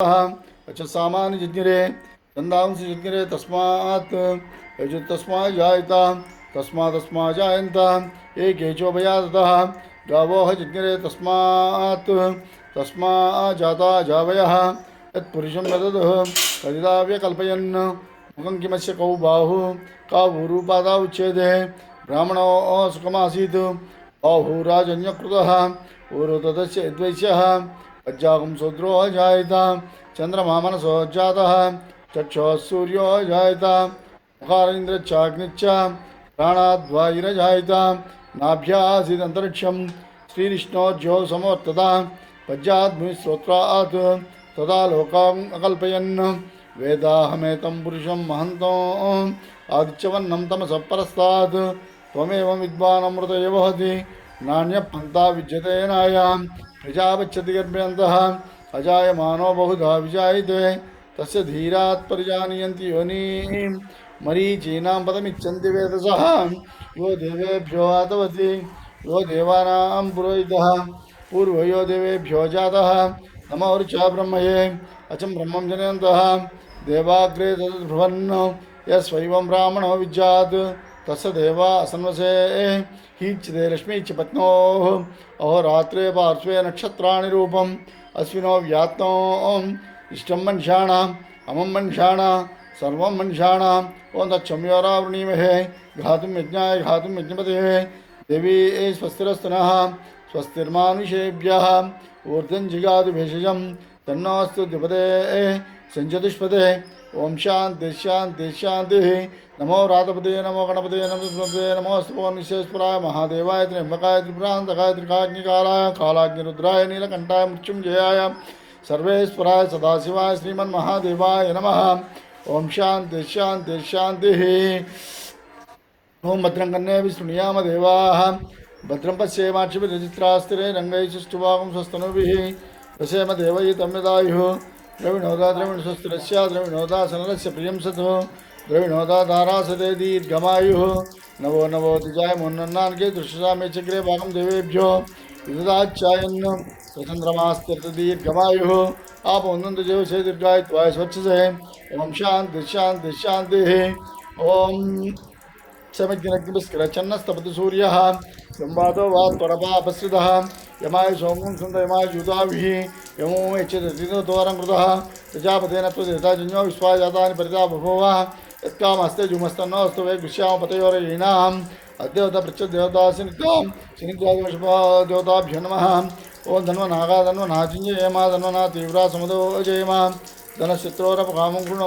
अच्छा सामान्य जिज्ञरे चंदांश जिज्ञरे तस्मात् यजुतस्मा जायता तस्मा जायन्ता एक भयातः गावो जिज्ञरे तस्मात् तस्मा जाता जावयः यत्पुरुषं यददः कदिदाव्य कल्पयन् मुखं किमस्य कौ बाहु कावूरूपादा उच्यते ब्राह्मणो सुखमासीत् बाहुराजन्यकृतः ऊरुतस्य यद्वैश्यः अज्जागं शूद्रो जायता चंद्रमा मनसो जातः चक्षुः सूर्यो जायता मुखारेन्द्रच्चाग्निच्च प्राणाद्वायुरजायता नाभ्यासीदन्तरिक्षं श्रीविष्णोर्ज्यो समवर्तता पज्जाद्भूमिश्रोत्रात् तदा लोकान् अकल्पयन् वेदाहमेतं पुरुषं महन्तो आदित्यवन्नं तमसः परस्तात् त्वमेव विद्वानमृत एव वहति नान्यपन्था विद्यते नायां प्रजापच्छति गर्भ्यन्तः अजायमानो बहुधा विजायते तस्य धीरात् परिजानीयन्ति योनिं मरीचीनां पदमिच्छन्ति वेदसः यो देवेभ्यो आतवति यो देवानां पुरोहितः पूर्वो यो देवेभ्यो जातः नमो ऋचा ब्रह्मये अचं ब्रह्मं जनयन्तः देवाग्रे तद्ब्रुवन् यस्वैवं ब्राह्मणो विज्जात् तस्य देवा असन्वसे हीच्यते लक्ष्मीच्च पत्नोः अहोरात्रे पार्श्वे नक्षत्राणि रूपम् अश्विनो व्यात्नो इष्टं मनुष्याणाम् अमं मनुष्याणां सर्वं मनुष्याणाम् ओं तच्छम्योरावृणीमहे घातुं यज्ञाय घातुं यज्ञपते देवी स्वस्तिरस्तनः स्वस्तिर्मानुषेभ्यः ऊर्ध्वं जिगातु भेषजं तन्नोऽस्तु द्विपदे सञ्चतुष्पदे ओं शान्ति शान्ति शान्तिः नमो रातपते नमो गणपते नमस्ते नमोस्तु निशेश्वराय महादेवाय त्र्यंबकाय त्रिपुरान्तकाय त्रिकाग्निकालाय कालाग्निरुद्राय नीलकंठाय मृत्युंजयाय सर्वेश्वराय सदाशिवाय श्रीमन्महादेवाय नमः ओं शांति शांति शांति ओं भद्रं कन्ये विष्णुयाम देवाः भद्रं पश्येमाक्षिभिर्रचित्रास्तिरे रङ्गैः स्वस्तनुभिः वसेम देवयितं यदायुः द्रविणोदा द्रविणस्वस्तिरस्य द्रविणोदासनरस्य प्रियं सतो द्रविणोदा धारासते दीर्घमायुः नवो नवो द्विजाय मोन्नन्नान्के दृश्यसा मे चक्रे भागं देवेभ्यो विददाच्चायन् स्वतन्त्रमास्तीर्घमायुः आपोन्नन्त जीवसे दीर्घाय त्वाय स्वच्छसे ओं शान्ति शान्ति शान्तिः ओं समिग्नग्निस्कृच्छन्नस्तपति सूर्यः संवादो वा त्वरपापस्थितः यमाय सोमं सुन्द यमाय जूताभिः यमो यच्छदतिनोतोरं कृतः प्रजापतेन त्वदेता जिन्यो विश्वा जातानि परिता बभूव यत्कामस्ते जुमस्तन्नोऽस्तु वे गृह्यामपतयोरयीणाम् अद्यवता पृच्छद्देवतासि नित्यां शनिद्वादशदेवताभ्यो नमः ओं धन्वनागा धन्वनाचिञ्जयेमा धन्वना तीव्रा समुदो जयेमा धनश्चित्रोरपकामं कृणोतु